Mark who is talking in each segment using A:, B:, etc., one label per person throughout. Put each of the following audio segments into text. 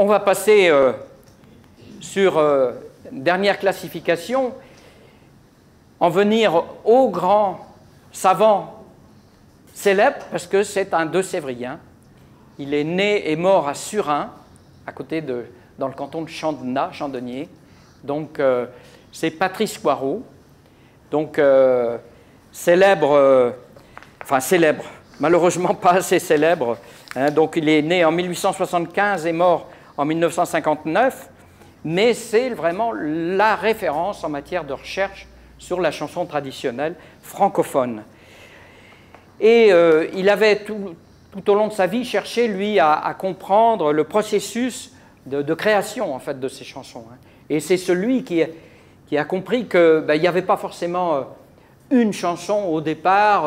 A: On va passer sur une dernière classification, en venir aux grands savants célèbres, parce que c'est un deux-sévrien. Il est né et mort à Surin, à côté dans le canton de Chandonnier. Donc, c'est Patrice Poirot. Donc, célèbre, malheureusement pas assez célèbre. Hein, donc, il est né en 1875 et mort en 1959. Mais c'est vraiment la référence en matière de recherche sur la chanson traditionnelle francophone. Et il avait tout au long de sa vie cherché, lui, à comprendre le processus de création, en fait, de ces chansons. Hein. Et c'est celui qui a compris qu'il n'y avait pas forcément une chanson au départ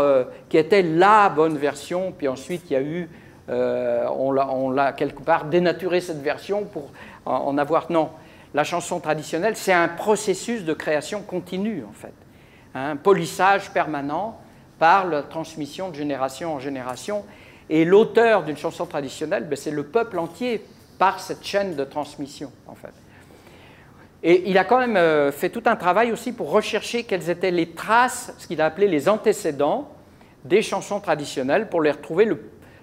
A: qui était la bonne version, puis ensuite il y a eu, on l'a quelque part dénaturé cette version pour en avoir... Non, la chanson traditionnelle, c'est un processus de création continue, en fait. Un polissage permanent par la transmission de génération en génération. Et l'auteur d'une chanson traditionnelle, c'est le peuple entier par cette chaîne de transmission, en fait. Et il a quand même fait tout un travail aussi pour rechercher quelles étaient les traces, ce qu'il a appelé les antécédents des chansons traditionnelles, pour les retrouver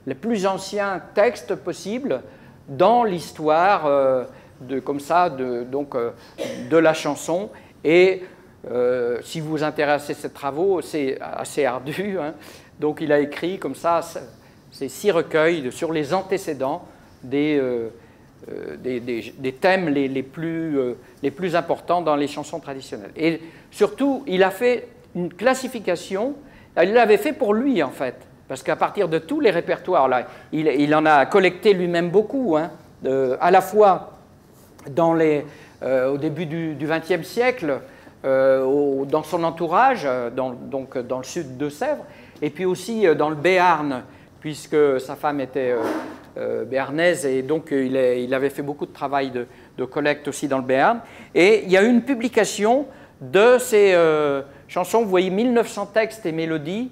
A: les plus anciens textes possibles dans l'histoire de la chanson. Et si vous vous intéressez à ces travaux, c'est assez ardu. Hein. Donc il a écrit comme ça ces 6 recueils sur les antécédents des thèmes les plus importants dans les chansons traditionnelles. Et surtout, il a fait une classification, il l'avait fait pour lui en fait, parce qu'à partir de tous les répertoires, là, il en a collecté lui-même beaucoup, hein, à la fois au début du XXe siècle, dans son entourage, donc dans le sud de Sèvres, et puis aussi dans le Béarn, puisque sa femme était béarnaise, et donc il avait fait beaucoup de travail de collecte aussi dans le Béarn. Et il y a eu une publication de ces chansons, vous voyez, 1900 textes et mélodies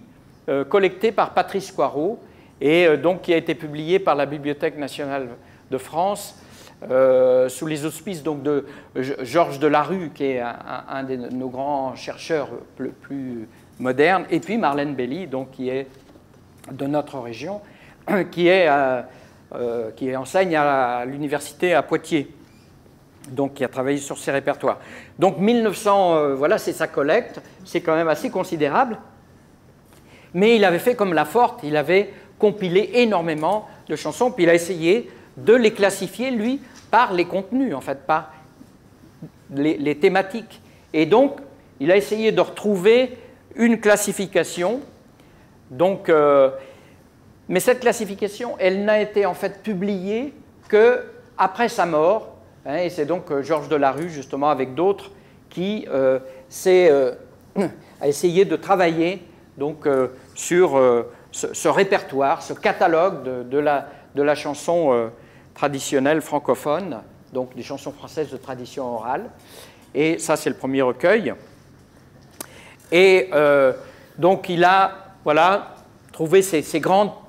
A: collectés par Patrice Poirot, et donc qui a été publié par la Bibliothèque nationale de France, sous les auspices donc, de Georges Delarue, qui est un de nos grands chercheurs plus modernes, et puis Marlène Belly, donc, qui est de notre région, qui enseigne à l'université à Poitiers, donc qui a travaillé sur ces répertoires. Donc 1900, voilà, c'est sa collecte, c'est quand même assez considérable, mais il avait fait comme Laforte, il avait compilé énormément de chansons, puis il a essayé de les classifier, lui, par les contenus, en fait, par les thématiques. Et donc, il a essayé de retrouver une classification. Donc, mais cette classification, elle n'a été en fait publiée qu'après sa mort. Hein, et c'est donc Georges Delarue, justement, avec d'autres, qui a essayé de travailler donc, sur ce répertoire, ce catalogue de la chanson traditionnelle francophone, donc des chansons françaises de tradition orale. Et ça, c'est le premier recueil. Et donc, il a voilà, trouvé ces grands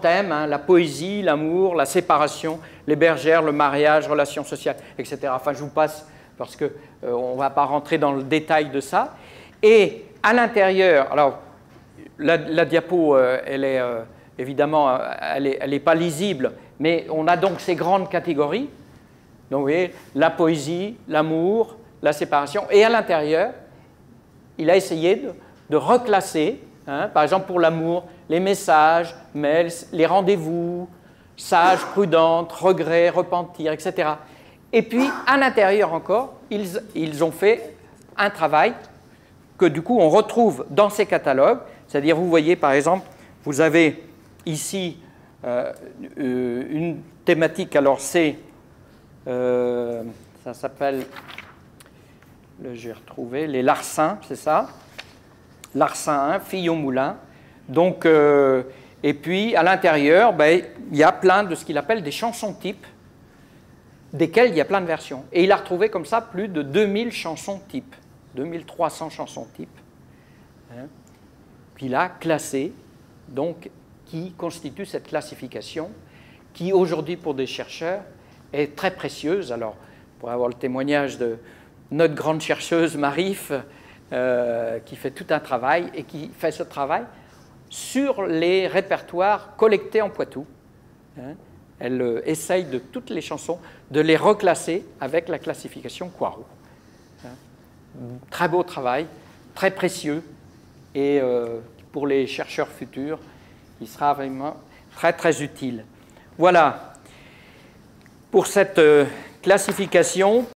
A: thèmes, hein, la poésie, l'amour, la séparation, les bergères, le mariage, relations sociales, etc. Enfin, je vous passe parce qu'on ne va pas rentrer dans le détail de ça. Et à l'intérieur, alors, la diapo, elle est évidemment, elle n'est pas lisible, mais on a donc ces grandes catégories. Donc, vous voyez, la poésie, l'amour, la séparation. Et à l'intérieur, il a essayé de reclasser, hein, par exemple pour l'amour, les messages, mails, les rendez-vous, sage, prudente, regret, repentir, etc. Et puis, à l'intérieur encore, ils ont fait un travail que du coup on retrouve dans ces catalogues. C'est-à-dire, vous voyez, par exemple, vous avez ici une thématique, alors c'est, ça s'appelle, j'ai retrouvé, les larcins, c'est ça, Larcin 1, Fille au moulin. Donc, et puis, à l'intérieur, il y a plein de ce qu'il appelle des chansons types, desquelles il y a plein de versions. Et il a retrouvé comme ça plus de 2000 chansons types, 2300 chansons types, hein, qu'il a classées, donc qui constitue cette classification, qui aujourd'hui, pour des chercheurs, est très précieuse. Alors, pour avoir le témoignage de notre grande chercheuse Marif, qui fait tout un travail et qui fait ce travail sur les répertoires collectés en Poitou. Hein. Elle essaye de toutes les chansons de les reclasser avec la classification Coirot. Hein. Très beau travail, très précieux, et pour les chercheurs futurs, il sera vraiment très très utile. Voilà pour cette classification.